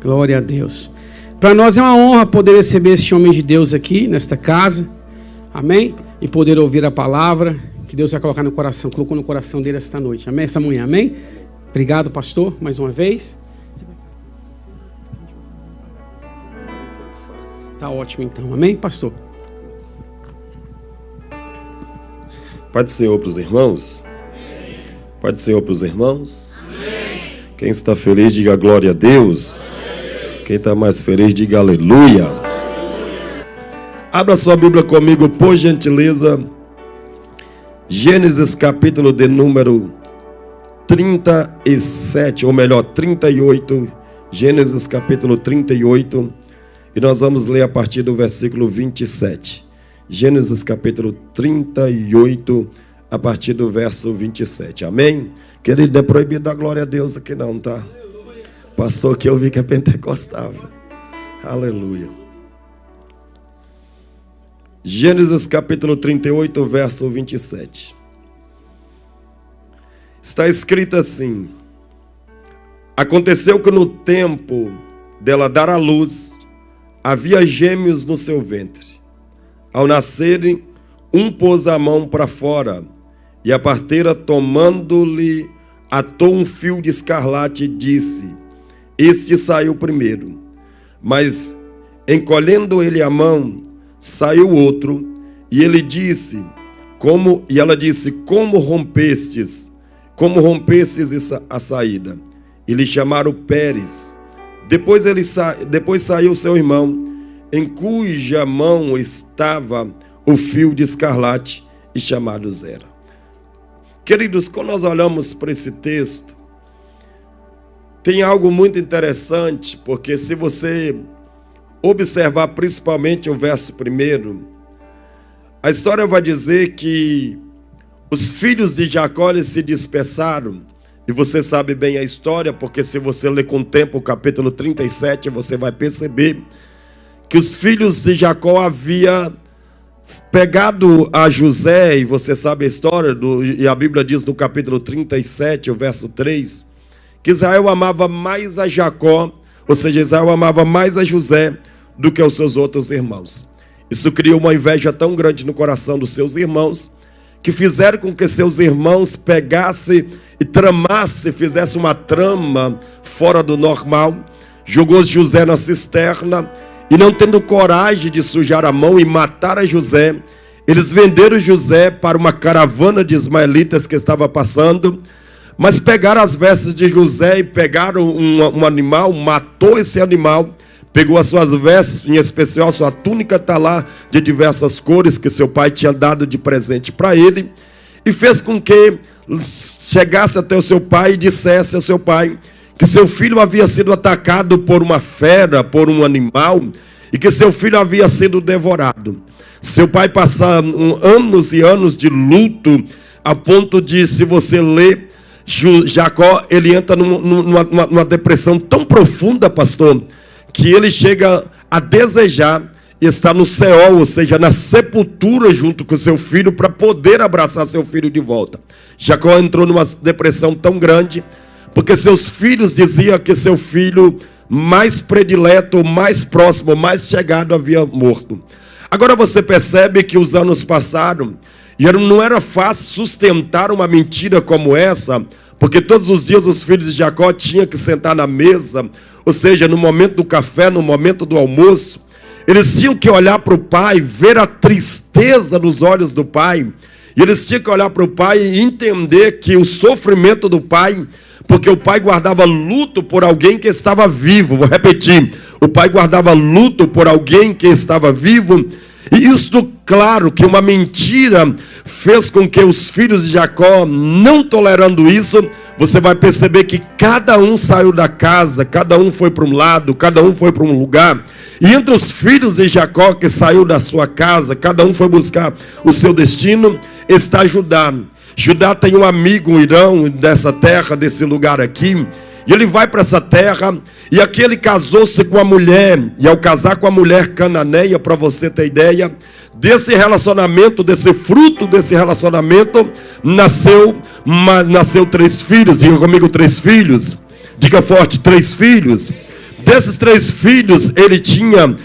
Glória a Deus. Para nós é uma honra poder receber esse homem de Deus aqui, nesta casa. Amém? E poder ouvir a palavra que Deus vai colocar no coração, colocou no coração dele esta noite. Amém? Essa manhã, amém? Obrigado, pastor, mais uma vez. Tá ótimo então, amém, pastor? Pode ser para os irmãos? Amém. Pode ser para os irmãos? Amém. Quem está feliz, diga glória a Deus. Amém. Quem está mais feliz, diga aleluia. Aleluia. Abra sua Bíblia comigo, por gentileza. Gênesis capítulo de número 37, ou melhor, 38. Gênesis capítulo 38. E nós vamos ler a partir do versículo 27. Gênesis capítulo 38, a partir do verso 27. Amém? Querido, não é proibido dar glória a Deus aqui não, tá? Pastor que eu vi que é pentecostal. Aleluia. Gênesis capítulo 38, verso 27. Está escrito assim: aconteceu que no tempo dela dar à luz, havia gêmeos no seu ventre. Ao nascerem, um pôs a mão para fora, e a parteira, tomando-lhe, atou um fio de escarlate e disse: este saiu primeiro. Mas, encolhendo ele a mão, saiu outro, e ela disse: como rompestes a saída? E lhe chamaram Pérez. Depois saiu seu irmão, em cuja mão estava o fio de escarlate, e chamado Zera. Queridos, quando nós olhamos para esse texto, tem algo muito interessante, porque se você observar principalmente o verso 1, a história vai dizer que os filhos de Jacó se dispersaram. E você sabe bem a história, porque se você ler com o tempo o capítulo 37, você vai perceber que os filhos de Jacó haviam pegado a José, e você sabe a história, e a Bíblia diz no capítulo 37, o verso 3, que Israel amava mais a Jacó, ou seja, Israel amava mais a José do que os seus outros irmãos. Isso criou uma inveja tão grande no coração dos seus irmãos, que fizeram com que seus irmãos pegassem e tramassem, fizessem uma trama fora do normal, jogou José na cisterna, e não tendo coragem de sujar a mão e matar a José, eles venderam José para uma caravana de ismaelitas que estava passando, mas pegaram as vestes de José e pegaram um animal, matou esse animal, pegou as suas vestes, em especial a sua túnica talá de diversas cores que seu pai tinha dado de presente para ele, e fez com que chegasse até o seu pai e dissesse ao seu pai que seu filho havia sido atacado por uma fera, por um animal, e que seu filho havia sido devorado. Seu pai passa anos e anos de luto, a ponto de, se você ler, Jacó, ele entra numa depressão tão profunda, pastor, que ele chega a desejar estar no Seol, ou seja, na sepultura junto com seu filho, para poder abraçar seu filho de volta. Jacó entrou numa depressão tão grande, porque seus filhos diziam que seu filho mais predileto, mais próximo, mais chegado havia morto. Agora você percebe que os anos passaram, e não era fácil sustentar uma mentira como essa, porque todos os dias os filhos de Jacó tinham que sentar na mesa, ou seja, no momento do café, no momento do almoço, eles tinham que olhar para o pai, ver a tristeza nos olhos do pai, e eles tinham que olhar para o pai e entender que o sofrimento do pai, porque o pai guardava luto por alguém que estava vivo. Vou repetir, o pai guardava luto por alguém que estava vivo, e isto, claro, que uma mentira fez com que os filhos de Jacó, não tolerando isso, você vai perceber que cada um saiu da casa, cada um foi para um lado, cada um foi para um lugar. E entre os filhos de Jacó que saiu da sua casa, cada um foi buscar o seu destino, está Judá. Judá tem um amigo, um irmão dessa terra, desse lugar aqui, e ele vai para essa terra, e aqui ele casou-se com a mulher, e ao casar com a mulher cananeia, para você ter ideia, desse relacionamento, desse fruto desse relacionamento, nasceu 3 filhos. Diga comigo, 3 filhos. Diga forte, 3 filhos. desses três filhos ele tinha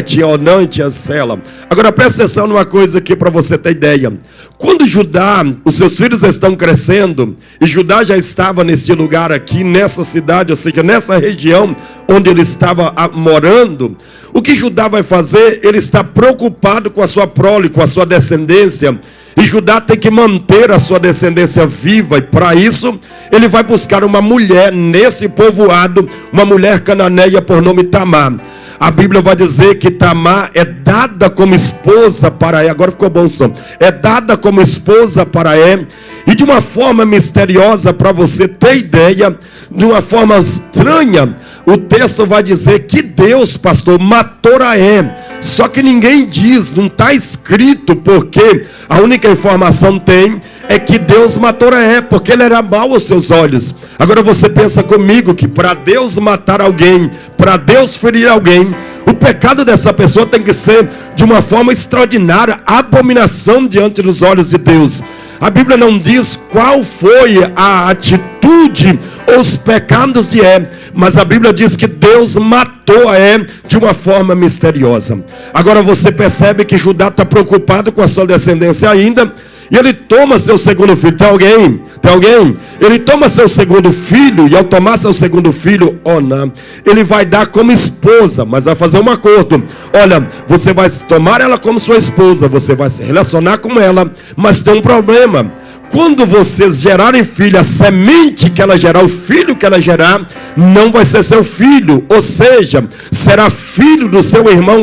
tinha Onã e tinha Sela. Agora presta atenção numa coisa aqui para você ter ideia. Quando Judá, os seus filhos estão crescendo, e Judá já estava nesse lugar aqui, nessa cidade, ou seja, nessa região onde ele estava morando, o que Judá vai fazer? Ele está preocupado com a sua prole, com a sua descendência. E Judá tem que manter a sua descendência viva. E para isso, ele vai buscar uma mulher nesse povoado, uma mulher cananeia por nome Tamar. A Bíblia vai dizer que Tamar é dada como esposa para ele. Agora ficou bom o som. É dada como esposa para ele. E de uma forma misteriosa, para você ter ideia, de uma forma estranha, o texto vai dizer que Deus, pastor, matou Raé. Só que ninguém diz, não está escrito, porque a única informação tem é que Deus matou Raé, porque ele era mau aos seus olhos. Agora você pensa comigo que para Deus matar alguém, para Deus ferir alguém, o pecado dessa pessoa tem que ser de uma forma extraordinária, abominação diante dos olhos de Deus. A Bíblia não diz qual foi a atitude ou os pecados de Raé, mas a Bíblia diz que Deus matou Raé de uma forma misteriosa. Agora você percebe que Judá está preocupado com a sua descendência ainda, e ele toma seu segundo filho. Tem alguém? Tem alguém? Ele toma seu segundo filho, e ao tomar seu segundo filho, Onã, ele vai dar como esposa, mas vai fazer um acordo. Olha, você vai tomar ela como sua esposa, você vai se relacionar com ela, mas tem um problema. Quando vocês gerarem filho, a semente que ela gerar, o filho que ela gerar, não vai ser seu filho, ou seja, será filho do seu irmão,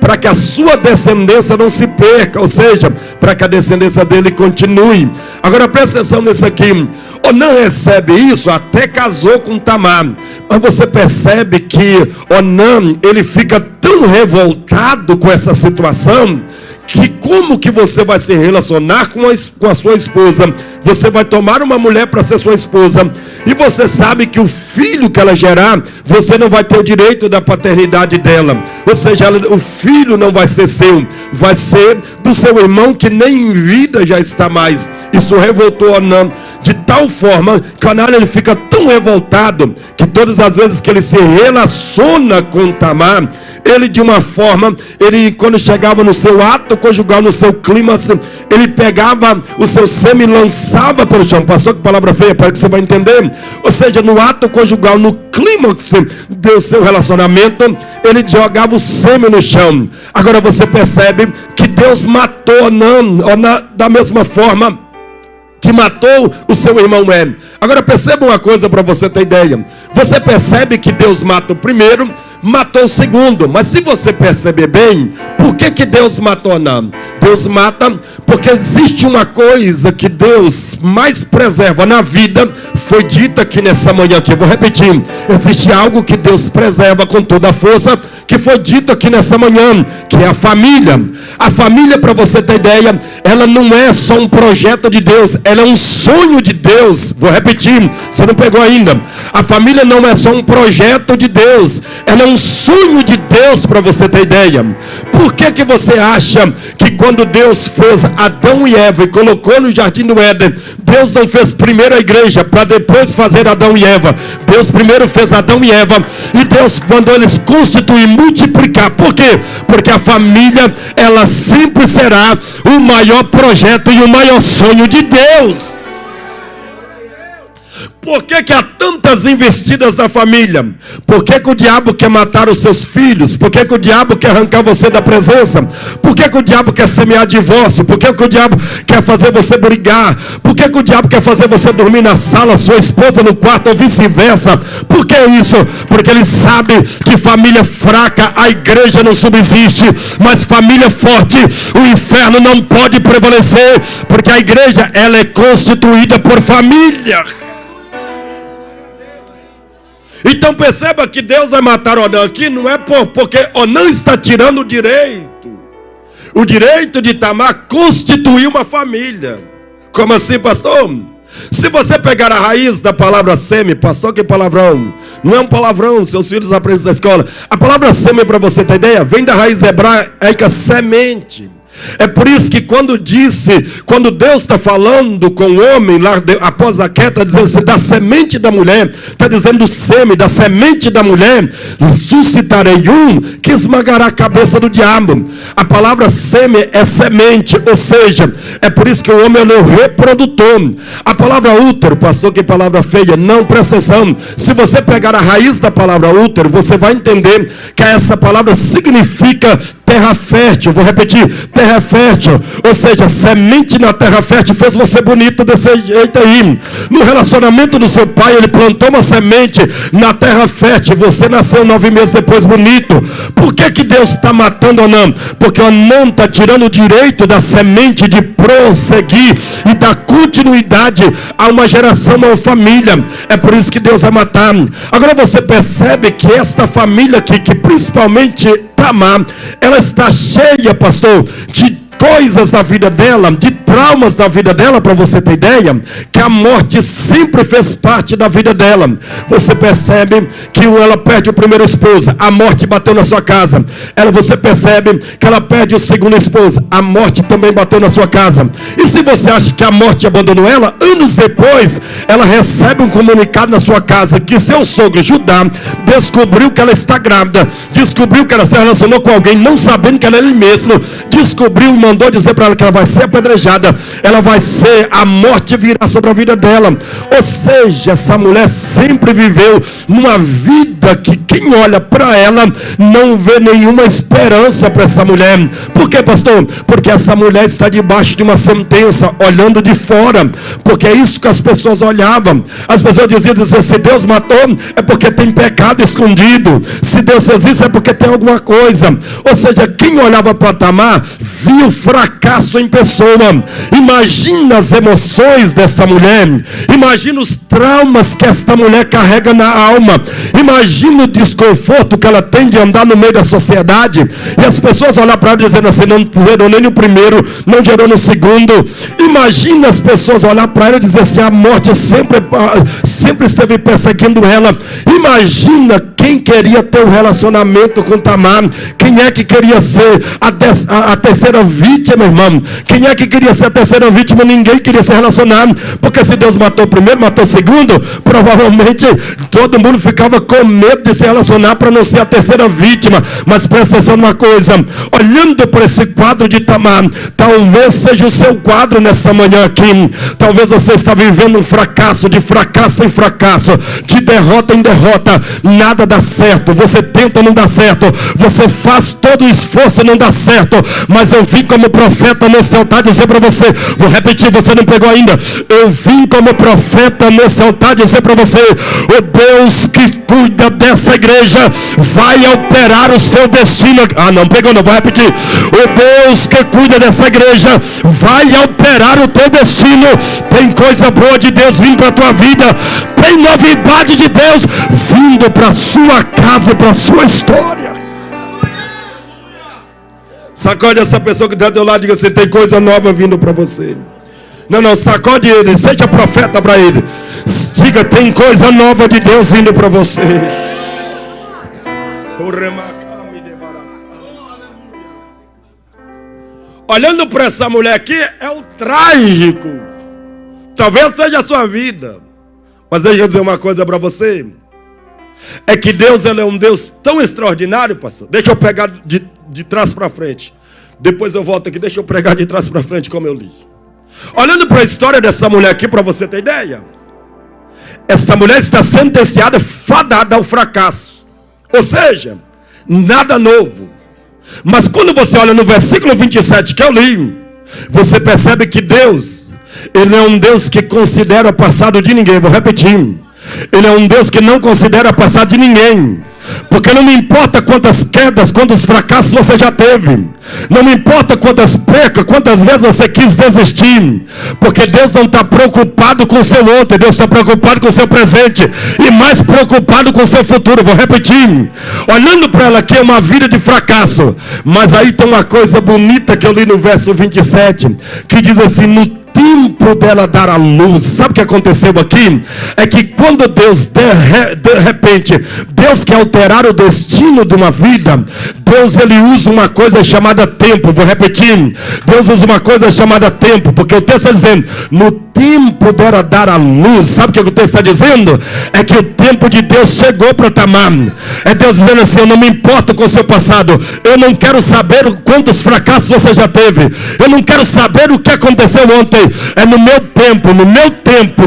para que a sua descendência não se perca, ou seja, para que a descendência dele continue. Agora presta atenção nisso aqui. Onã recebe isso, até casou com Tamar, mas você percebe que Onã, ele fica tão revoltado com essa situação, que como que você vai se relacionar com a sua esposa? Você vai tomar uma mulher para ser sua esposa, e você sabe que o filho que ela gerar, você não vai ter o direito da paternidade dela. Ou seja, o filho não vai ser seu, vai ser do seu irmão que nem em vida já está mais. Isso revoltou Onã de tal forma que Onã, ele fica tão revoltado que todas as vezes que ele se relaciona com Tamar, ele de uma forma, ele quando chegava no seu ato conjugal, no seu clímax, ele pegava o seu sêmen e lançava pelo chão. Passou que palavra feia, para que você vai entender. Ou seja, no ato conjugal, no clímax do seu relacionamento, ele jogava o sêmen no chão. Agora você percebe que Deus matou Onã da mesma forma que matou o seu irmão Em. Agora perceba uma coisa para você ter ideia. Você percebe que Deus mata o primeiro, matou o segundo. Mas se você perceber bem, por que Deus matou Onã? Deus mata porque existe uma coisa que Deus mais preserva na vida. Foi dita aqui nessa manhã aqui, vou repetir. Existe algo que Deus preserva com toda a força, que foi dito aqui nessa manhã, que é a família. A família, para você ter ideia, ela não é só um projeto de Deus, ela é um sonho de Deus. Vou repetir, você não pegou ainda. A família não é só um projeto de Deus, ela é um sonho de Deus, para você ter ideia. Por que você acha que quando Deus fez Adão e Eva e colocou no jardim do Éden, Deus não fez primeiro a igreja para depois fazer Adão e Eva? Deus primeiro fez Adão e Eva, e Deus mandou eles constituir, multiplicar. Por quê? Porque a família, ela sempre será o maior projeto e o maior sonho de Deus. Por que há tantas investidas na família? Por que o diabo quer matar os seus filhos? Por que o diabo quer arrancar você da presença? Por que o diabo quer semear divórcio? Por que o diabo quer fazer você brigar? Por que o diabo quer fazer você dormir na sala, sua esposa no quarto ou vice-versa? Por que isso? Porque ele sabe que família fraca, a igreja não subsiste, mas família forte, o inferno não pode prevalecer, porque a igreja, ela é constituída por família. Então perceba que Deus vai matar Onã aqui, não é porque Onã está tirando o direito de Tamar constituir uma família. Como assim, pastor? Se você pegar a raiz da palavra seme, pastor, que palavrão? Não é um palavrão, seus filhos aprendem na escola. A palavra seme, para você ter ideia, vem da raiz hebraica semente. É por isso que quando Deus está falando com o homem, lá após a queda, está dizendo assim, da semente da mulher, está dizendo sêmen, da semente da mulher, suscitarei um que esmagará a cabeça do diabo. A palavra sêmen é semente, ou seja, é por isso que o homem é o reprodutor. A palavra útero, pastor, que palavra feia, não, presta atenção. Se você pegar a raiz da palavra útero, você vai entender que essa palavra significa terra fértil. Vou repetir, terra fértil, ou seja, semente na terra fértil fez você bonito desse jeito aí. No relacionamento do seu pai, ele plantou uma semente na terra fértil, você nasceu 9 meses depois bonito. Por que Deus está matando Onã? Porque Onã está tirando o direito da semente de prosseguir e dar continuidade a uma geração, a uma família. É por isso que Deus vai matar. Agora você percebe que esta família aqui, que principalmente Tamar, ela está cheia, pastor, de coisas da vida dela, de traumas da vida dela, para você ter ideia, que a morte sempre fez parte da vida dela. Você percebe que ela perde o primeiro esposo, a morte bateu na sua casa. Você percebe que ela perde o segundo esposo, a morte também bateu na sua casa. E se você acha que a morte abandonou ela, anos depois, ela recebe um comunicado na sua casa, que seu sogro Judá descobriu que ela está grávida, descobriu que ela se relacionou com alguém, não sabendo que ela é ele mesmo, descobriu e mandou dizer para ela que ela vai ser apedrejada, ela vai ser, a morte virá sobre a vida dela. Ou seja, essa mulher sempre viveu numa vida que quem olha para ela não vê nenhuma esperança para essa mulher. Por quê, pastor? Porque essa mulher está debaixo de uma sentença, olhando de fora, porque é isso que as pessoas olhavam. As pessoas diziam, se Deus matou, é porque tem pecado escondido, se Deus fez isso, é porque tem alguma coisa. Ou seja, quem olhava para Tamar, viu fracasso em pessoa. Imagina as emoções desta mulher, imagina os traumas que esta mulher carrega na alma, imagina o desconforto que ela tem de andar no meio da sociedade, e as pessoas olham para ela dizendo assim, não gerou nem no primeiro, não gerou no segundo. Imagina as pessoas olhar para ela e dizer assim, a morte sempre esteve perseguindo ela. Imagina quem queria ter um relacionamento com Tamar, quem é que queria ser a terceira vítima, irmão? Quem é que queria ser a terceira vítima? Ninguém queria se relacionar, porque se Deus matou o primeiro, matou o segundo, provavelmente todo mundo ficava com medo de se relacionar para não ser a terceira vítima. Mas presta atenção numa coisa, olhando para esse quadro de Tamar, talvez seja o seu quadro nessa manhã aqui. Talvez você está vivendo um fracasso, de fracasso em fracasso, de derrota em derrota, nada dá certo, você tenta, não dá certo, você faz todo o esforço, não dá certo. Mas eu vim como profeta nesse altar dizer para você, vou repetir, você não pegou ainda, eu vim como profeta nesse altar dizer para você, o Deus que cuida dessa igreja vai alterar o seu destino. Não pegou, não, vou repetir, o Deus que cuida dessa igreja vai alterar o teu destino. Tem coisa boa de Deus vindo para a tua vida, tem novidade de Deus vindo para a sua casa, para a sua história. Sacode essa pessoa que está do teu lado e diga assim, tem coisa nova vindo para você. Não, sacode ele, seja profeta para ele. Diga, tem coisa nova de Deus vindo para você. Olhando para essa mulher aqui, é o trágico. Talvez seja a sua vida. Mas eu vou dizer uma coisa para você. É que Deus, ele é um Deus tão extraordinário, pastor. Deixa eu pegar de trás para frente. Depois eu volto aqui, deixa eu pregar de trás para frente como eu li. Olhando para a história dessa mulher aqui, para você ter ideia. Esta mulher está sentenciada, fadada ao fracasso. Ou seja, nada novo. Mas quando você olha no versículo 27 que eu li, você percebe que Deus, ele é um Deus que considera o passado de ninguém. Vou repetir. Ele é um Deus que não considera o passado de ninguém. Porque não me importa quantas quedas, quantos fracassos você já teve. Não me importa quantas percas, quantas vezes você quis desistir. Porque Deus não está preocupado com o seu ontem. Deus está preocupado com o seu presente. E mais preocupado com o seu futuro. Vou repetir. Olhando para ela aqui é uma vida de fracasso. Mas aí tem uma coisa bonita que eu li no verso 27. Que diz assim, no tempo dela dar a luz. Sabe o que aconteceu aqui? É que quando Deus, de repente, Deus quer alterar o destino de uma vida, Deus ele usa uma coisa chamada tempo. Vou repetir. Deus usa uma coisa chamada tempo, porque o texto está dizendo, no tempo dela dar a luz. Sabe o que o texto está dizendo? É que o tempo de Deus chegou para Tamar. É Deus dizendo assim, eu não me importo com o seu passado, eu não quero saber quantos fracassos você já teve, eu não quero saber o que aconteceu ontem, é no meu tempo,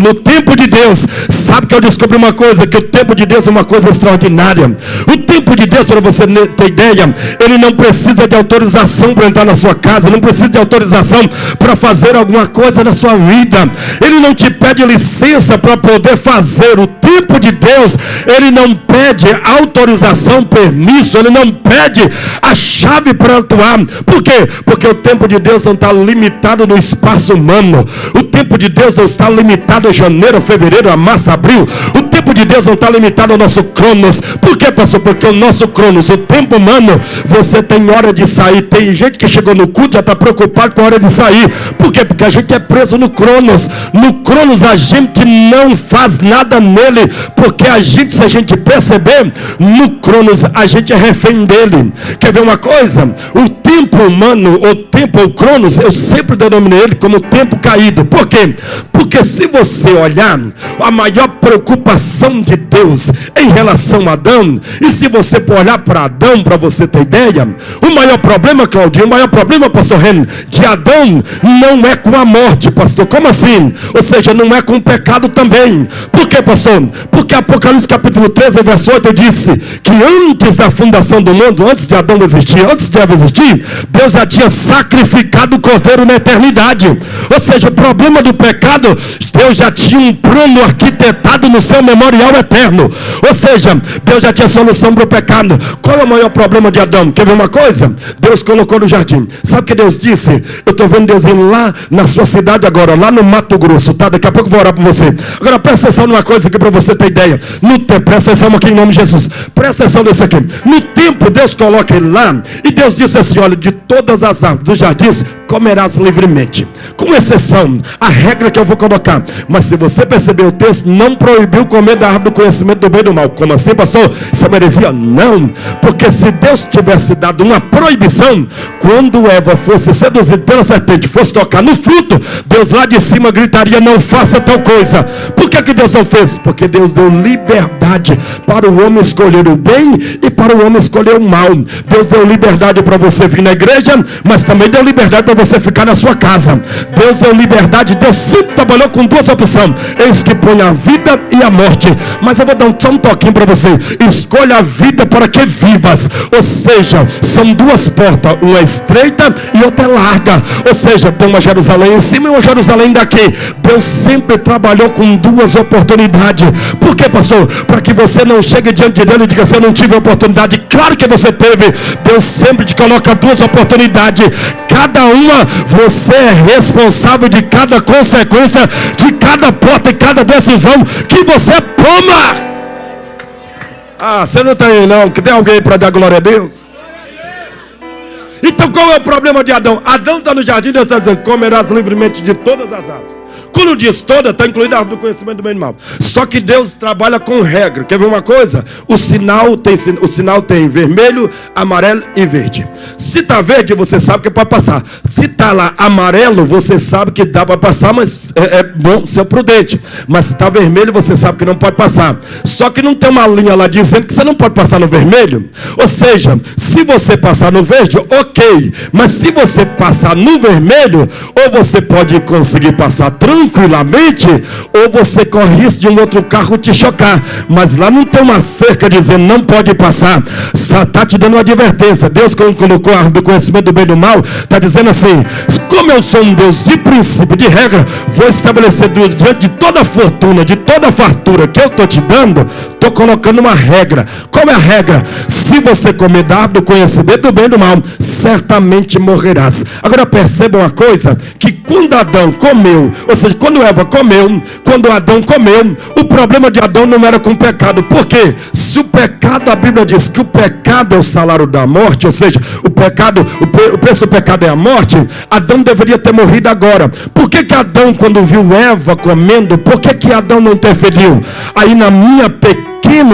no tempo de Deus. Sabe que eu descobri uma coisa, que o tempo de Deus é uma coisa extraordinária. O tempo de Deus, para você ter ideia, ele não precisa de autorização para entrar na sua casa, não precisa de autorização para fazer alguma coisa na sua vida, ele não te pede licença para poder fazer. O tempo de Deus, ele não pede autorização, permisso, ele não pede a chave para atuar. Por quê? Porque o tempo de Deus não está limitado no espaço humano. O tempo de Deus não está limitado a janeiro, fevereiro, a março, abril. O tempo de Deus não está limitado ao nosso cronos. Por quê, pastor? Porque o nosso cronos, o tempo humano, você tem hora de sair. Tem gente que chegou no culto já está preocupado com a hora de sair. Por quê? Porque a gente é preso no cronos. No cronos a gente não faz nada nele, porque a gente, se a gente perceber, no cronos a gente é refém dele. Quer ver uma coisa? O tempo humano, o cronos, eu sempre denominei ele como tempo caído. Por quê? Porque se você olhar, a maior preocupação de Deus em relação a Adão, e se você for olhar para Adão, para você ter ideia, o maior problema, Claudinho, o maior problema, pastor Renan, de Adão não é com a morte, pastor. Como assim? Ou seja, não é com o pecado também. Por quê, pastor? Porque Apocalipse capítulo 13, verso 8 disse que antes da fundação do mundo, antes de Adão existir, antes de Eva existir, Deus já tinha sacrificado o cordeiro na eternidade. Ou seja, o problema do pecado, Deus já tinha um plano arquitetado no seu memorial eterno. Ou seja, Deus já tinha solução para o pecado. Qual é o maior problema de Adão? Quer ver uma coisa? Deus colocou no jardim. Sabe o que Deus disse? Eu estou vendo Deus indo lá na sua cidade agora, lá no Mato Grosso, tá? Daqui a pouco eu vou orar por você. Agora presta atenção numa coisa aqui para você ter ideia. No tempo, presta atenção aqui em nome de Jesus. Presta atenção nisso aqui. No tempo, Deus coloca ele lá e Deus disse assim, olha, de todas as árvores dos jardins comerás livremente, com exceção a regra que eu vou colocar. Mas se você perceber o texto, não proibiu comer da árvore do conhecimento do bem e do mal. Como assim, pastor? Isso é heresia? Não, porque se Deus tivesse dado uma proibição, quando Eva fosse seduzida pela serpente, fosse tocar no fruto, Deus lá de cima gritaria, não faça tal coisa. Por que Deus não fez? Porque Deus deu liberdade para o homem escolher o bem e para o homem escolher o mal. Deus deu liberdade para você vir na igreja, mas também deu liberdade para você ficar na sua casa. Deus deu liberdade. Deus sempre trabalhou com duas opções: eis que põe a vida e a morte. Mas eu vou dar só um toquinho para você: escolha a vida para que vivas. Ou seja, são duas portas, uma é estreita e outra é larga. Ou seja, tem uma Jerusalém em cima e uma Jerusalém daqui. Deus sempre trabalhou com duas oportunidades. Por quê, pastor? Para que você não chegue diante de Deus e diga assim, eu não tive oportunidade. Claro que você teve. Deus sempre te coloca duas oportunidades. Cada uma, você é responsável de cada consequência, de cada porta e cada decisão que você toma. Ah, você não está aí não? Que tem alguém para dar glória a Deus? Então qual é o problema de Adão? Adão está no jardim, Deus está dizendo, comerás livremente de todas as árvores. Quando diz toda, está incluída a árvore do conhecimento do bem e do mal. Só que Deus trabalha com regra. Quer ver uma coisa? O sinal tem vermelho, amarelo e verde. Se está verde, você sabe que pode passar. Se está lá amarelo, você sabe que dá para passar, mas é bom ser prudente. Mas se está vermelho, você sabe que não pode passar. Só que não tem uma linha lá dizendo que você não pode passar no vermelho. Ou seja, se você passar no verde, ok. Mas se você passar no vermelho, ou você pode conseguir passar tranquilamente, ou você corre risco de um outro carro te chocar. Mas lá não tem uma cerca dizendo não pode passar. Está te dando uma advertência. Deus, quando colocou a árvore do conhecimento do bem e do mal, está dizendo assim: como eu sou um Deus de princípio, de regra, vou estabelecer diante de toda a fortuna, de toda a fartura que eu estou te dando, estou colocando uma regra. Qual é a regra? Se você comer da árvore do conhecimento do bem e do mal, certamente morrerás. Agora percebam uma coisa, que quando Adão comeu, ou seja, quando Eva comeu, quando Adão comeu, o problema de Adão não era com o pecado. Por quê? Se o pecado, a Bíblia diz que o pecado é o salário da morte, ou seja, o pecado, o preço do pecado é a morte, Adão deveria ter morrido agora. Por que que Adão, quando viu Eva comendo, por que que Adão não interferiu? Aí no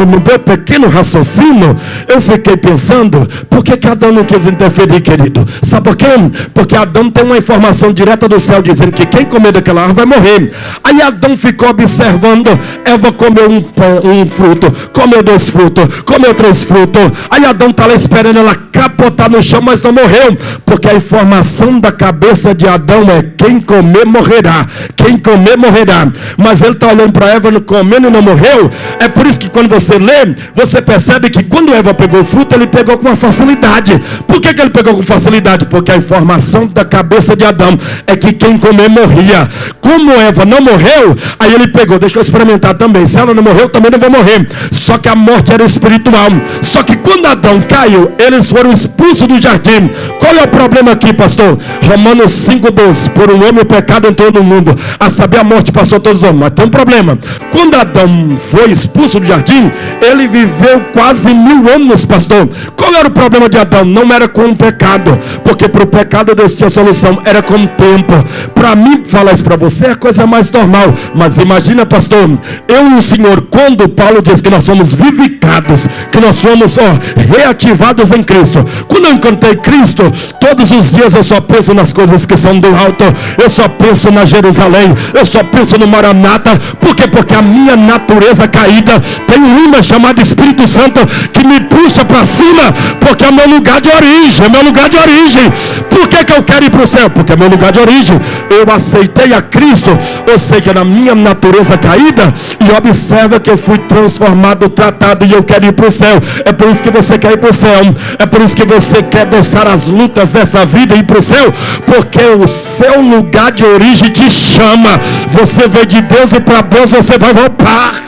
meu pequeno raciocínio, eu fiquei pensando, por que que Adão não quis interferir, querido? Sabe por quê? Porque Adão tem uma informação direta do céu, dizendo que quem comer daquela árvore vai morrer. Aí Adão ficou observando, Eva comeu um fruto, comeu 2 frutos, comeu 3 frutos, aí Adão está lá esperando ela capotar no chão, mas não morreu, porque a informação da cabeça de Adão é, quem comer morrerá, quem comer morrerá. Mas ele está olhando para Eva comendo e não morreu. É por isso que quando você lê, você percebe que quando Eva pegou o fruto, ele pegou com uma facilidade. Por que que ele pegou com facilidade? Porque a informação da cabeça de Adão é que quem comer morria. Como Eva não morreu, aí ele pegou, deixa eu experimentar também, se ela não morreu, eu também não vou morrer. Só que a morte era espiritual. Só que quando Adão caiu, eles foram expulsos do jardim. Qual é o problema aqui, pastor? Romanos 5,12, por um homem o pecado entrou no mundo, a saber, a morte passou a todos os homens. Mas tem um problema, quando Adão foi expulso do jardim, ele viveu quase 1000 anos, pastor. Qual era o problema de Adão? Não era com o pecado, porque para o pecado Deus tinha solução, era com o tempo. Para mim falar isso para você é a coisa mais normal, mas imagina, pastor, eu e o Senhor, quando Paulo diz que nós somos vivificados, que nós somos reativados em Cristo. Quando eu encontrei Cristo, todos os dias eu só penso nas coisas que são do alto, eu só penso na Jerusalém, eu só penso no Maranata. Por quê? Porque a minha natureza caída tem um imã chamado Espírito Santo que me puxa para cima, porque é meu lugar de origem, é meu lugar de origem. Por que que eu quero ir para o céu? Porque é meu lugar de origem. Eu aceitei a Cristo, ou seja, na minha natureza caída, e observa que eu fui transformado, tratado, e eu quero ir para o céu. É por isso que você quer ir para o céu, é por isso que você quer deixar as lutas dessa vida e ir para o céu, porque o seu lugar de origem te chama. Você veio de Deus e para Deus você vai voltar.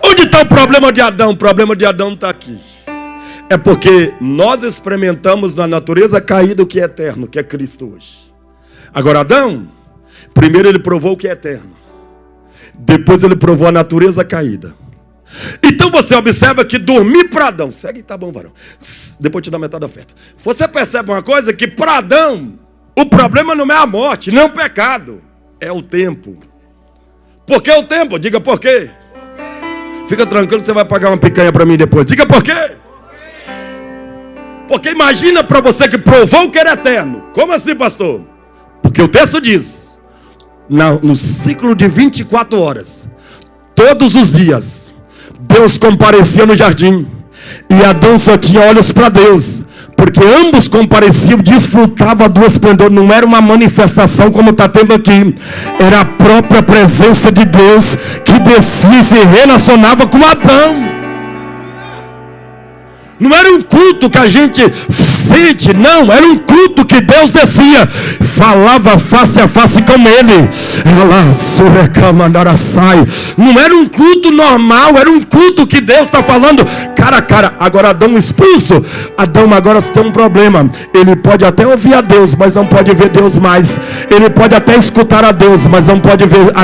Onde está o problema de Adão? O problema de Adão está aqui. É porque nós experimentamos na natureza caída o que é eterno, que é Cristo hoje. Agora Adão, primeiro ele provou o que é eterno, depois ele provou a natureza caída. Então você observa que dormir para Adão, segue, tá bom, varão, depois te dá metade da oferta. Você percebe uma coisa, que para Adão o problema não é a morte, não é o pecado, é o tempo. Por que o tempo? Diga por quê. Fica tranquilo, você vai pagar uma picanha para mim depois. Diga por quê. Porque imagina para você que provou o que era eterno. Como assim, pastor? Porque o texto diz, no ciclo de 24 horas, todos os dias, Deus comparecia no jardim, e Adão só tinha olhos para Deus, porque ambos compareciam, desfrutavam do esplendor. Não era uma manifestação como está tendo aqui, era a própria presença de Deus que descia e se relacionava com Adão. Não era um culto que a gente sente, não, era um culto que Deus descia, falava face a face com ele. Não era um culto normal, era um culto que Deus está falando cara a cara. Agora Adão expulso, Adão agora tem um problema. Ele pode até ouvir a Deus, mas não pode ver Deus mais. Ele pode até escutar a Deus, mas não pode ver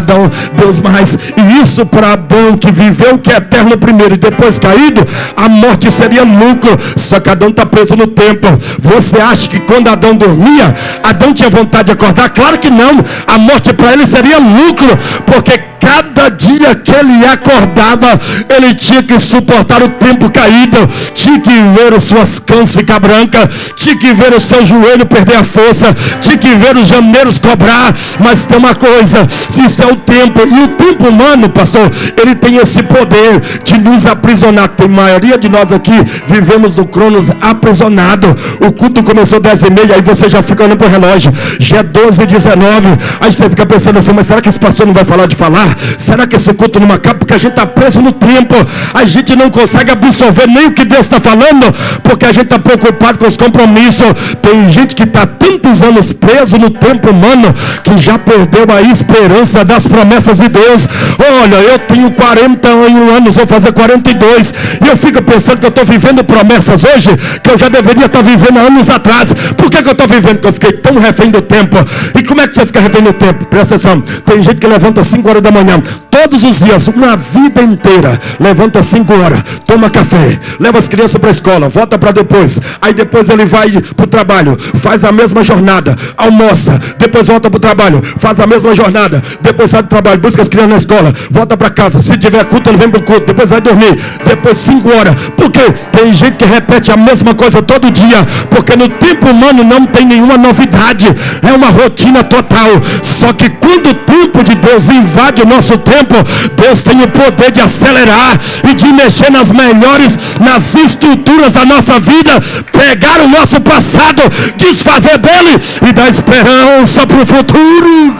Deus mais. E isso para Adão, que viveu o que é eterno primeiro e depois caído, a morte seria lucro. Só que Adão está preso no tempo. Você acha que quando Adão dormia, Adão tinha vontade de acordar? Claro que não. A morte para ele seria lucro, porque cada dia que ele acordava, ele tinha que suportar o tempo caído, tinha que ver as suas cães ficar brancas, tinha que ver o seu joelho perder a força, tinha que ver os janeiros cobrar. Mas tem uma coisa, isso é o tempo, e o tempo humano, pastor, ele tem esse poder de nos aprisionar. Tem maioria de nós aqui vivemos no Cronos aprisionado. O culto começou 10h30, aí você já fica olhando pro relógio, já é 12h19, aí você fica pensando assim, mas será que esse pastor não vai falar de falar? Será que esse culto não acaba? Porque a gente está preso no tempo, a gente não consegue absorver absorver nem o que Deus está falando, porque a gente está preocupado com os compromissos. Tem gente que está tantos anos preso no tempo humano, que já perdeu a esperança das promessas de Deus. Olha, eu tenho 41 anos, vou fazer 42, e eu fico pensando que eu estou vivendo promessas hoje, que eu já deveria estar vivendo há anos atrás. Por que eu estou vivendo? Porque eu fiquei tão refém do tempo. E como é que você fica refém do tempo? Presta atenção, tem gente que levanta 5 horas da manhã, todos os dias, uma vida inteira, levanta 5 horas, toma café, leva as crianças para a escola, volta para depois, aí depois ele vai para o trabalho, faz a mesma jornada, almoça, depois volta para o trabalho, faz a mesma jornada, depois sai do trabalho, busca as crianças na escola, volta para casa, se tiver culto ele vem para o culto, depois vai dormir, depois 5 horas, porque tem gente que repete a mesma coisa todo dia, porque no tempo humano não tem nenhuma novidade, é uma rotina total. Só que quando o tempo de Deus invade o nosso tempo, Deus tem o poder de acelerar e de mexer nas estruturas da nossa vida, pegar o nosso passado, desfazer dele e dar esperança para o futuro.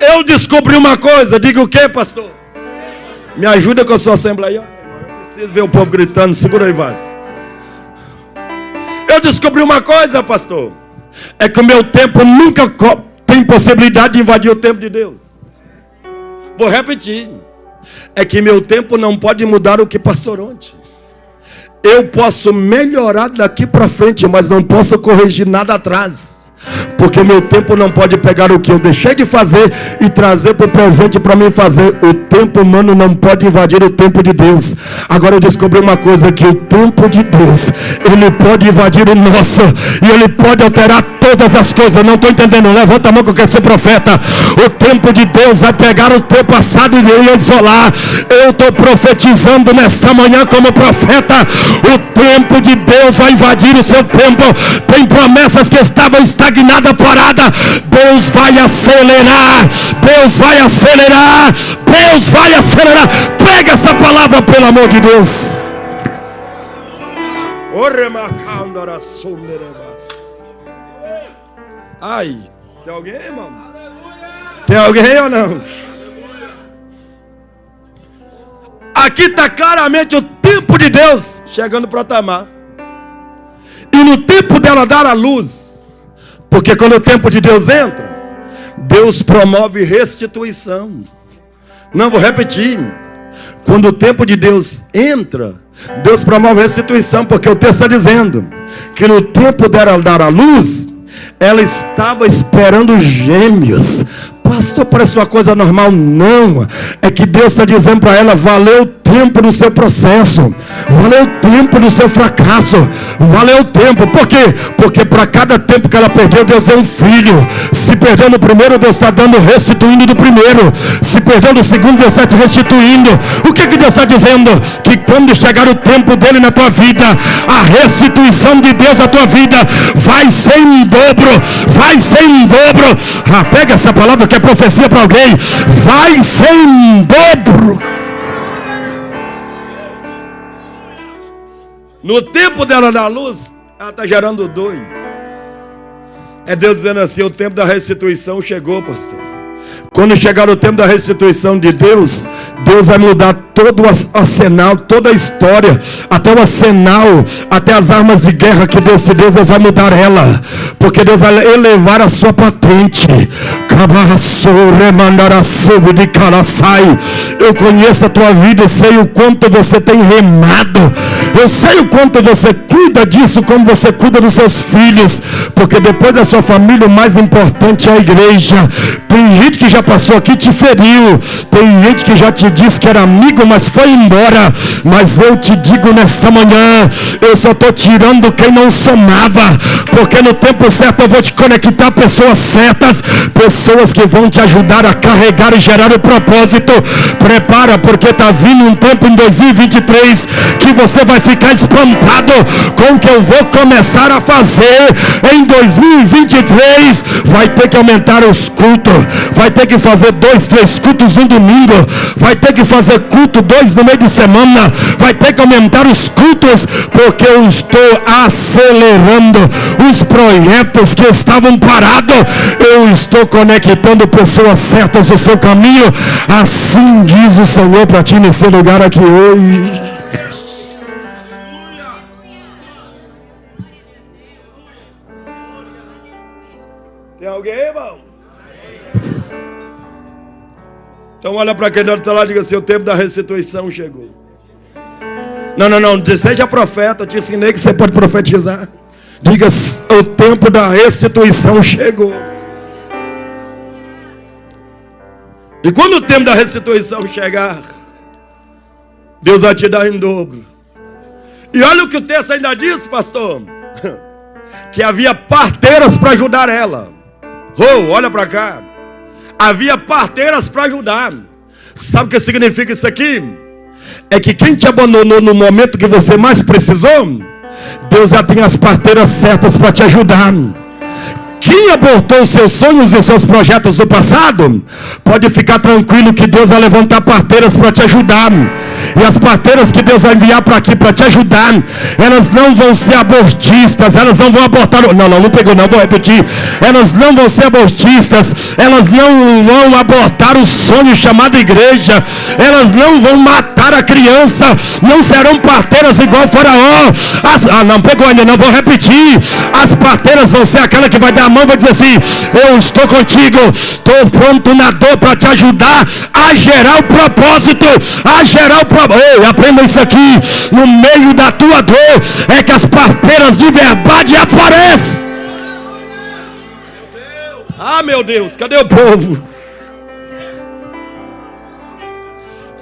Eu descobri uma coisa, diga o que, pastor? Me ajuda com a sua assembleia. Eu preciso ver o povo gritando, segura aí, Vaz. Eu descobri uma coisa, pastor, é que o meu tempo nunca tem possibilidade de invadir o tempo de Deus. Vou repetir, é que meu tempo não pode mudar o que passou ontem. Eu posso melhorar daqui para frente, mas não posso corrigir nada atrás. Porque meu tempo não pode pegar o que eu deixei de fazer e trazer para o presente para mim fazer. O tempo humano não pode invadir o tempo de Deus. Agora eu descobri uma coisa, que o tempo de Deus, ele pode invadir o nosso, e ele pode alterar todas as coisas. Não estou entendendo, levanta a mão que eu quero ser profeta. O tempo de Deus vai pegar o teu passado e isolar. Eu estou profetizando nessa manhã como profeta. O tempo de Deus vai invadir o seu tempo. Tem promessas que estavam estagnadas, parada, Deus vai acelerar, Deus vai acelerar, Deus vai acelerar. Pega essa palavra, pelo amor de Deus. Ai, tem alguém, irmão? Tem alguém ou não? Aqui está claramente o tempo de Deus chegando para Tamar, e no tempo dela dar a luz. Porque quando o tempo de Deus entra, Deus promove restituição. Não, vou repetir. Quando o tempo de Deus entra, Deus promove restituição. Porque o texto está dizendo que no tempo dela dar a luz, ela estava esperando gêmeos. Pastor, parece uma coisa normal. Não, é que Deus está dizendo para ela: valeu o tempo do seu processo, valeu o tempo do seu fracasso, valeu o tempo. Por quê? Porque para cada tempo que ela perdeu, Deus deu um filho. Se perdeu no primeiro, Deus está dando, restituindo do primeiro. Se perdeu no segundo, Deus está te restituindo. O que Deus está dizendo? Que quando chegar o tempo dele na tua vida, a restituição de Deus na tua vida vai ser em dobro, vai ser em dobro. Pega essa palavra que é profecia para alguém. Vai ser em dobro. No tempo dela dar luz, ela está gerando 2. É Deus dizendo assim: o tempo da restituição chegou, pastor. Quando chegar o tempo da restituição de Deus, Deus vai mudar todo o arsenal, toda a história, até o arsenal, até as armas de guerra que Deus te deu, Deus vai mudar ela, porque Deus vai elevar a sua patente. Eu conheço a tua vida, eu sei o quanto você tem remado, eu sei o quanto você cuida disso, como você cuida dos seus filhos, porque depois da sua família, o mais importante é a igreja. Tem gente que já passou aqui e te feriu, tem gente que já te disse que era amigo, mas foi embora. Mas eu te digo nessa manhã, eu só estou tirando quem não somava, porque no tempo certo eu vou te conectar a pessoas certas, pessoas que vão te ajudar a carregar e gerar o propósito. Prepara, porque está vindo um tempo em 2023 que você vai vai ficar espantado com o que eu vou começar a fazer em 2023. Vai ter que aumentar os cultos, vai ter que fazer 2, 3 cultos no domingo, vai ter que fazer culto 2 no meio de semana, vai ter que aumentar os cultos, porque eu estou acelerando os projetos que estavam parados. Eu estou conectando pessoas certas ao seu caminho. Assim diz o Senhor para ti nesse lugar aqui hoje. Tem alguém, irmão? Então olha para quem está lá e diga assim: o tempo da restituição chegou. Não, seja profeta, eu te ensinei que você pode profetizar. Diga: o tempo da restituição chegou. E quando o tempo da restituição chegar, Deus vai te dar em dobro. E olha o que o texto ainda diz, pastor: que havia parteiras para ajudar ela. Olha para cá. Havia parteiras para ajudar. Sabe o que significa isso aqui? É que quem te abandonou no momento que você mais precisou, Deus já tem as parteiras certas para te ajudar. Quem abortou seus sonhos e seus projetos do passado, pode ficar tranquilo que Deus vai levantar parteiras para te ajudar. E as parteiras que Deus vai enviar para aqui para te ajudar, elas não vão ser abortistas, elas não vão abortar. Não pegou não, vou repetir. Elas não vão ser abortistas, elas não vão abortar o sonho chamado igreja, elas não vão matar a criança, não serão parteiras igual Faraó. Não pegou ainda, não vou repetir. As parteiras vão ser aquela que vai dar a mão, vai dizer assim: eu estou contigo, estou pronto na dor para te ajudar a gerar o propósito, a gerar o propósito. Ei, aprenda isso aqui: no meio da tua dor é que as parteiras de verdade aparecem. Meu Deus, cadê o povo?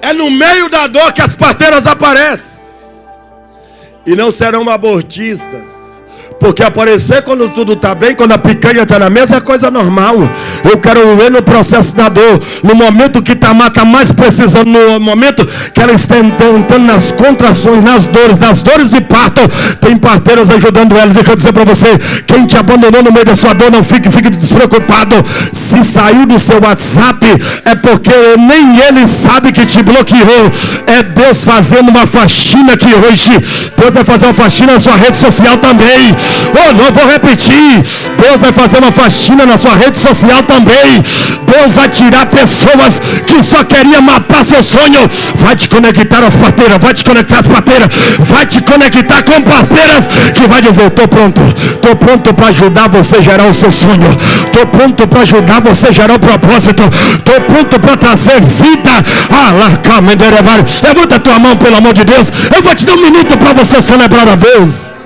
É no meio da dor que as parteiras aparecem. E não serão abortistas. Porque aparecer quando tudo está bem, quando a picanha está na mesa, é coisa normal. Eu quero ver no processo da dor, no momento que está mais precisando, no momento que ela está entrando nas contrações, nas dores de parto, tem parteiras ajudando ela. Deixa eu dizer para você: quem te abandonou no meio da sua dor, não fique despreocupado. Se saiu do seu WhatsApp, é porque nem ele sabe que te bloqueou. É Deus fazendo uma faxina aqui hoje. Deus vai fazer uma faxina na sua rede social também. Não vou repetir. Deus vai fazer uma faxina na sua rede social também. Deus vai tirar pessoas que só queriam matar seu sonho. Vai te conectar às parteiras, vai te conectar às parteiras, vai te conectar com parteiras que vai dizer: eu estou pronto para ajudar você a gerar o seu sonho, estou pronto para ajudar você a gerar o propósito, estou pronto para trazer vida. Levanta a tua mão, pelo amor de Deus. Eu vou te dar 1 minuto para você celebrar a Deus.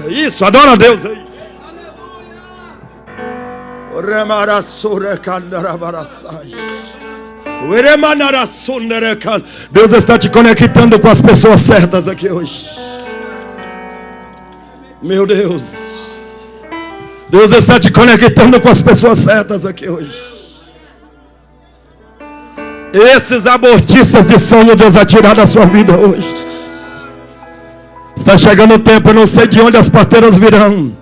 Isso, adora a Deus aí. Deus está te conectando com as pessoas certas aqui hoje. Meu Deus, Deus está te conectando com as pessoas certas aqui hoje. Esses abortistas de sonho, Deus vai tirar da sua vida hoje. Está chegando o tempo, eu não sei de onde as parteiras virão.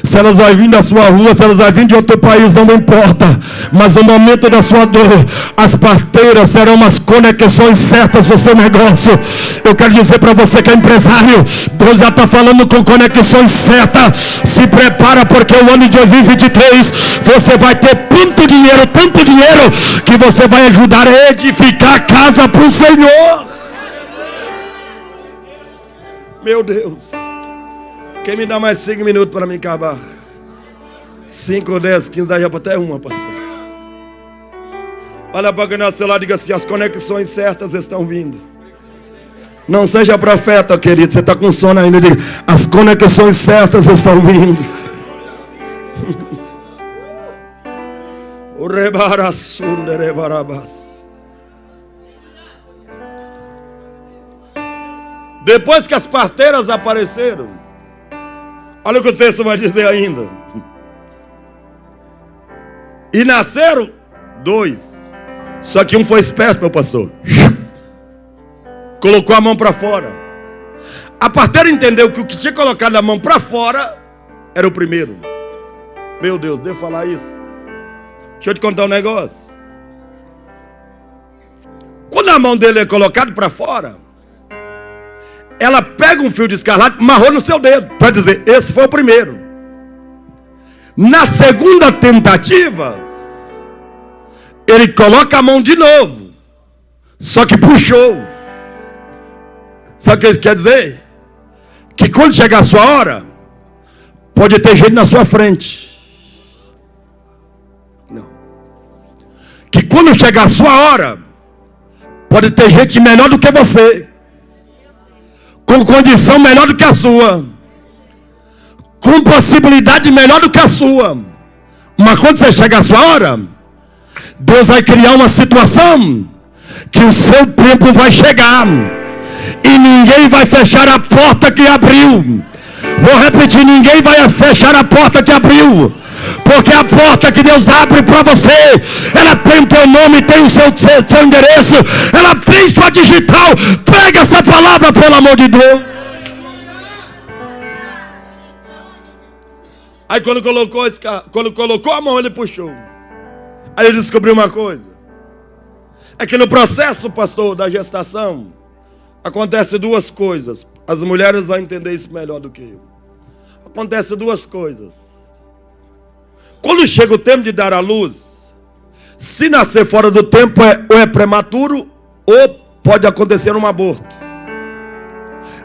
Se elas vão vir da sua rua, se elas vão vir de outro país, não importa. Mas no momento da sua dor, as parteiras serão umas conexões certas no seu negócio. Eu quero dizer para você que é empresário, Deus já está falando com conexões certas. Se prepara, porque o ano de 2023 você vai ter tanto dinheiro, que você vai ajudar a edificar a casa para o Senhor. Meu Deus. Quem me dá mais 5 minutos para me acabar? 5, 10, 15, daí até uma passar. Olha para quem nasceu lá e diga assim: as conexões certas estão vindo. Não seja profeta, querido, você está com sono ainda. Diga: as conexões certas estão vindo. O rebarasunderebarabas. Depois que as parteiras apareceram, olha o que o texto vai dizer ainda. E nasceram 2. Só que um foi esperto, meu pastor. Colocou a mão para fora. A parteira entendeu que o que tinha colocado a mão para fora era o primeiro. Meu Deus, devo falar isso? Deixa eu te contar um negócio. Quando a mão dele é colocada para fora, ela pega um fio de escarlate, amarrou no seu dedo, para dizer, esse foi o primeiro. Na segunda tentativa, ele coloca a mão de novo, só que puxou. Sabe o que isso quer dizer? Que quando chegar a sua hora, pode ter gente na sua frente. Não. Que quando chegar a sua hora, pode ter gente melhor do que você, com condição melhor do que a sua, com possibilidade melhor do que a sua. Mas quando você chegar a sua hora, Deus vai criar uma situação que o seu tempo vai chegar e ninguém vai fechar a porta que abriu. Vou repetir, ninguém vai fechar a porta que abriu, porque a porta que Deus abre para você, ela tem o teu nome, tem o seu endereço, ela tem sua digital. Pega essa palavra, pelo amor de Deus. Aí quando colocou a mão, ele puxou. Aí ele descobriu uma coisa. É que no processo, pastor, da gestação, acontece duas coisas. As mulheres vão entender isso melhor do que eu. Acontece duas coisas. Quando chega o tempo de dar à luz, se nascer fora do tempo, ou é prematuro, ou pode acontecer um aborto.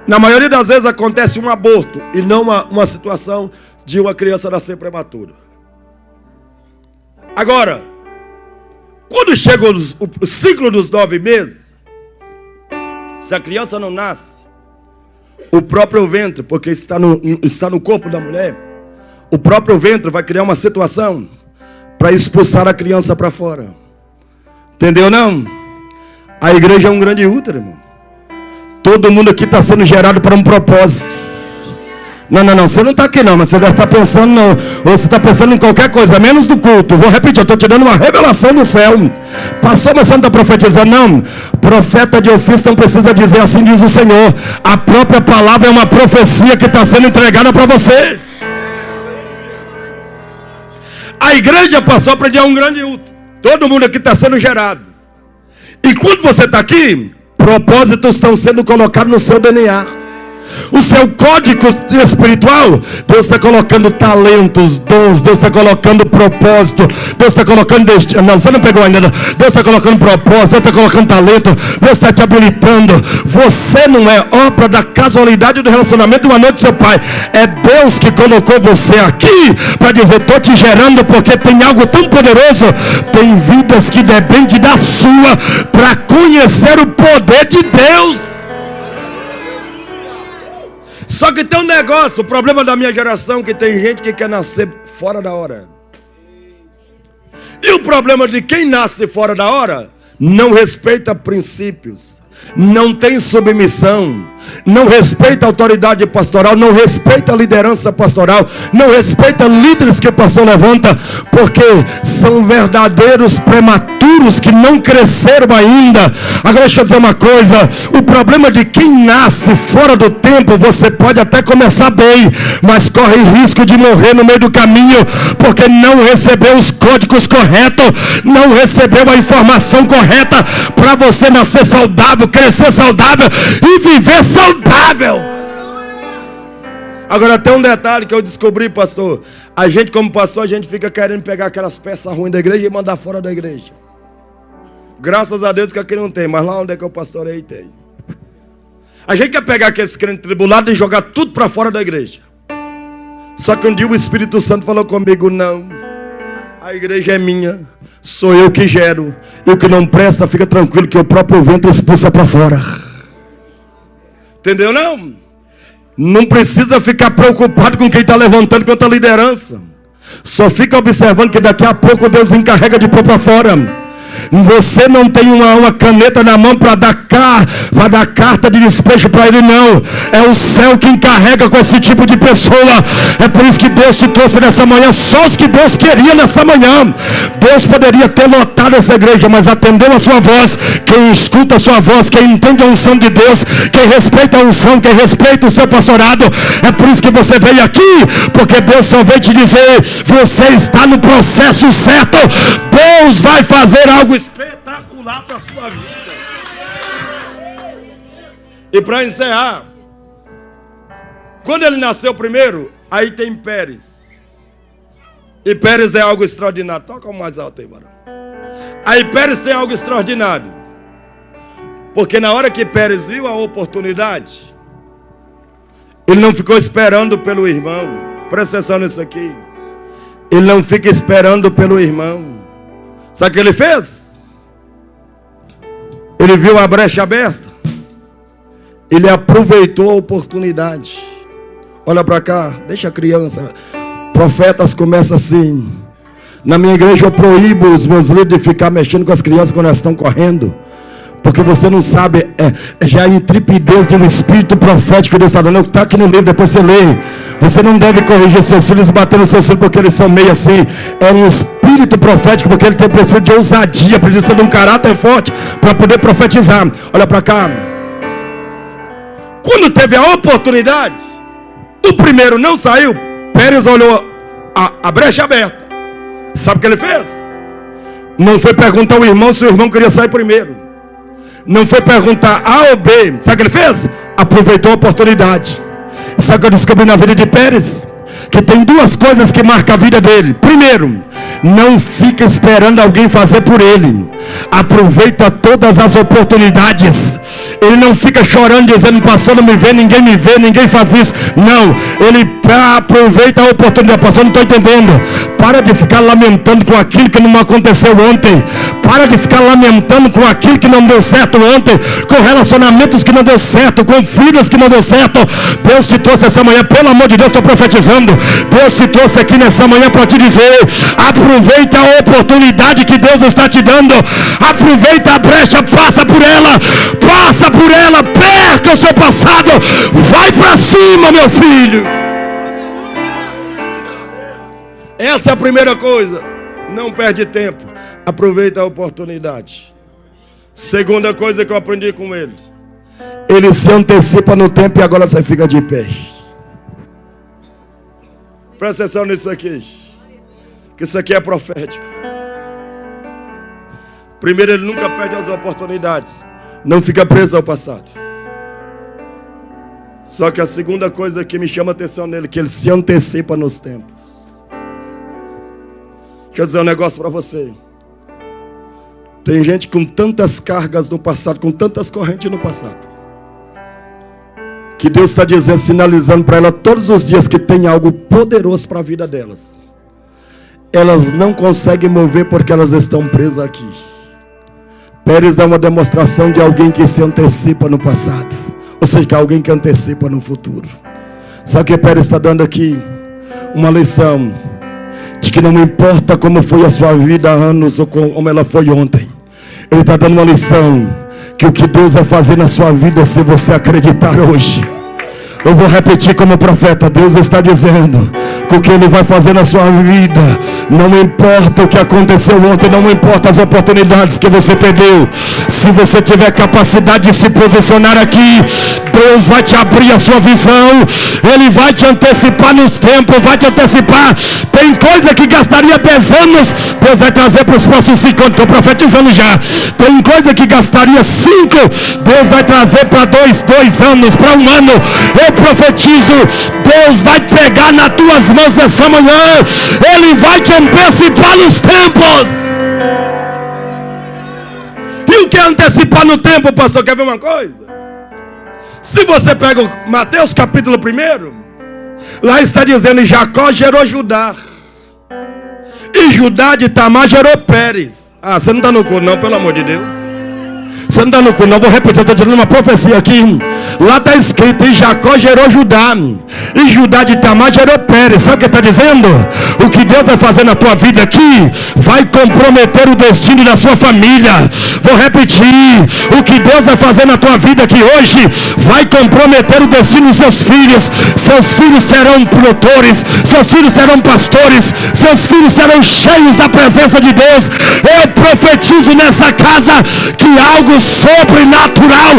Na maioria das vezes acontece um aborto, e não uma situação de uma criança nascer prematura. Agora, quando chega o ciclo dos 9 meses, se a criança não nasce, o próprio ventre, porque está no corpo da mulher, o próprio ventre vai criar uma situação para expulsar a criança para fora. Entendeu não? A igreja é um grande útero, irmão. Todo mundo aqui está sendo gerado para um propósito. Não, você não está aqui não, mas você deve estar pensando, ou você está pensando em qualquer coisa, menos do culto. Vou repetir, eu estou te dando uma revelação do céu. Pastor, mas você não está profetizando? Não. Profeta de ofício não precisa dizer assim, diz o Senhor. A própria palavra é uma profecia que está sendo entregada para você. A igreja, pastor, para é um grande útero. Todo mundo aqui está sendo gerado. E quando você está aqui, propósitos estão sendo colocados no seu DNA. O seu código espiritual, Deus está colocando talentos, dons, Deus está colocando propósito, Deus está colocando destino. Não, você não pegou ainda. Deus está colocando propósito, Deus está colocando talento, Deus está te habilitando. Você não é obra da casualidade do relacionamento de uma noite do seu pai. É Deus que colocou você aqui para dizer, estou te gerando porque tem algo tão poderoso. Tem vidas que dependem da sua para conhecer o poder de Deus. Só que tem um negócio, o problema da minha geração, que tem gente que quer nascer fora da hora. E o problema de quem nasce fora da hora, não respeita princípios, não tem submissão, não respeita a autoridade pastoral, não respeita a liderança pastoral, não respeita líderes que o pastor levanta, porque são verdadeiros prematuros que não cresceram ainda. Agora deixa eu dizer uma coisa, o problema de quem nasce fora do tempo, você pode até começar bem, mas corre risco de morrer no meio do caminho, porque não recebeu os códigos corretos, não recebeu a informação correta para você nascer saudável, crescer saudável e viver saudável. Agora tem um detalhe que eu descobri, pastor. A gente como pastor, a gente fica querendo pegar aquelas peças ruins da igreja e mandar fora da igreja. Graças a Deus que aqui não tem, mas lá onde é que eu pastorei tem. A gente quer pegar aqueles crentes tribulados e jogar tudo para fora da igreja. Só que um dia o Espírito Santo falou comigo, não, a igreja é minha, sou eu que gero, e o que não presta, fica tranquilo que o próprio vento expulsa para fora. Entendeu não? Não precisa ficar preocupado com quem está levantando contra a liderança. Só fica observando que daqui a pouco Deus encarrega de pôr para fora. Você não tem uma caneta na mão para dar carta de despejo para ele, não. É o céu que encarrega com esse tipo de pessoa. É por isso que Deus te trouxe nessa manhã. Só os que Deus queria nessa manhã. Deus poderia ter lotado essa igreja, mas atendeu a sua voz. Quem escuta a sua voz, quem entende a unção de Deus, quem respeita a unção, quem respeita o seu pastorado. É por isso que você veio aqui, porque Deus só veio te dizer: você está no processo certo. Deus vai fazer algo espetacular para a sua vida. E para encerrar, quando ele nasceu primeiro, aí tem Pérez. E Pérez é algo extraordinário. Toca o mais alto aí, varão. Aí Pérez tem algo extraordinário. Porque na hora que Pérez viu a oportunidade, ele não ficou esperando pelo irmão. Presta atenção nisso aqui. Ele não fica esperando pelo irmão. Sabe o que ele fez? Ele viu a brecha aberta. Ele aproveitou a oportunidade. Olha para cá, deixa a criança. Profetas começam assim. Na minha igreja eu proíbo os meus líderes de ficar mexendo com as crianças quando elas estão correndo. Porque você não sabe, já a intrepidez de um espírito profético que Deus está dando. Está aqui no livro, depois você lê. Você não deve corrigir seus filhos, bater nos seus filhos, porque eles são meio assim. É um espírito profético, porque ele tem precisa de ousadia, precisa de um caráter forte para poder profetizar. Olha para cá. Quando teve a oportunidade, o primeiro não saiu. Pérez olhou a brecha aberta. Sabe o que ele fez? Não foi perguntar ao irmão se o irmão queria sair primeiro. Não foi perguntar A ou B. Sabe o que ele fez? Aproveitou a oportunidade. Sabe o que eu descobri na vida de Pérez? Que tem duas coisas que marcam a vida dele. Primeiro, não fica esperando alguém fazer por ele. Aproveita todas as oportunidades. Ele não fica chorando dizendo: pastor, não me vê, ninguém faz isso. Não, ele aproveita a oportunidade. Pastor, não estou entendendo. Para de ficar lamentando com aquilo que não aconteceu ontem. Para de ficar lamentando com aquilo que não deu certo ontem, com relacionamentos que não deu certo, com filhos que não deu certo. Deus te trouxe essa manhã, pelo amor de Deus, estou profetizando. Deus te trouxe aqui nessa manhã para te dizer: aproveita a oportunidade que Deus está te dando. Aproveita a brecha, passa por ela, perca o seu passado, vai para cima, meu filho. Essa é a primeira coisa. Não perde tempo, aproveita a oportunidade. Segunda coisa que eu aprendi com ele: ele se antecipa no tempo e agora você fica de pé. Presta atenção nisso aqui, que isso aqui é profético. Primeiro, ele nunca perde as oportunidades, não fica preso ao passado. Só que a segunda coisa que me chama a atenção nele, que ele se antecipa nos tempos. Deixa eu dizer um negócio para você. Tem gente com tantas cargas no passado, com tantas correntes no passado, que Deus está dizendo, sinalizando para ela todos os dias que tem algo poderoso para a vida delas. Elas não conseguem mover porque elas estão presas aqui. Pérez dá uma demonstração de alguém que se antecipa no passado, ou seja, que alguém que antecipa no futuro. Sabe o que Pérez está dando aqui? Uma lição de que não importa como foi a sua vida há anos ou como ela foi ontem. Ele está dando uma lição que o que Deus vai fazer na sua vida, se você acreditar hoje. Eu vou repetir como profeta. Deus está dizendo que o que Ele vai fazer na sua vida, não importa o que aconteceu ontem, não importa as oportunidades que você perdeu. Se você tiver capacidade de se posicionar aqui, Deus vai te abrir a sua visão. Ele vai te antecipar nos tempos, vai te antecipar. Tem coisa que gastaria 10 anos, Deus vai trazer para os próximos 5 anos. Estou profetizando já. Tem coisa que gastaria 5, Deus vai trazer para 2 anos, para 1 ano. Eu profetizo, Deus vai pegar nas tuas mãos essa manhã. Ele vai te antecipar nos tempos. E o que é antecipar no tempo, pastor? Quer ver uma coisa? Se você pega o Mateus capítulo 1, lá está dizendo: Jacó gerou Judá, e Judá de Tamar gerou Pérez. Ah, você não está no cu não, pelo amor de Deus. Você não está no cu, não. Vou repetir, eu estou tirando uma profecia aqui. Lá está escrito, e Jacó gerou Judá. E Judá de Tamar gerou Pérez. Sabe o que está dizendo? O que Deus vai fazer na tua vida aqui vai comprometer o destino da sua família. Vou repetir. O que Deus vai fazer na tua vida aqui hoje vai comprometer o destino dos seus filhos. Seus filhos serão produtores. Seus filhos serão pastores. Seus filhos serão cheios da presença de Deus. Eu profetizo nessa casa que algo sobrenatural.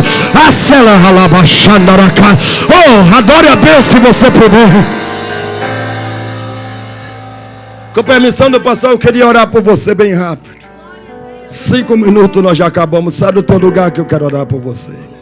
Oh, adore a Deus se você puder. Com permissão do pastor, eu queria orar por você bem rápido. 5 minutos nós já acabamos. Sai do teu lugar que eu quero orar por você.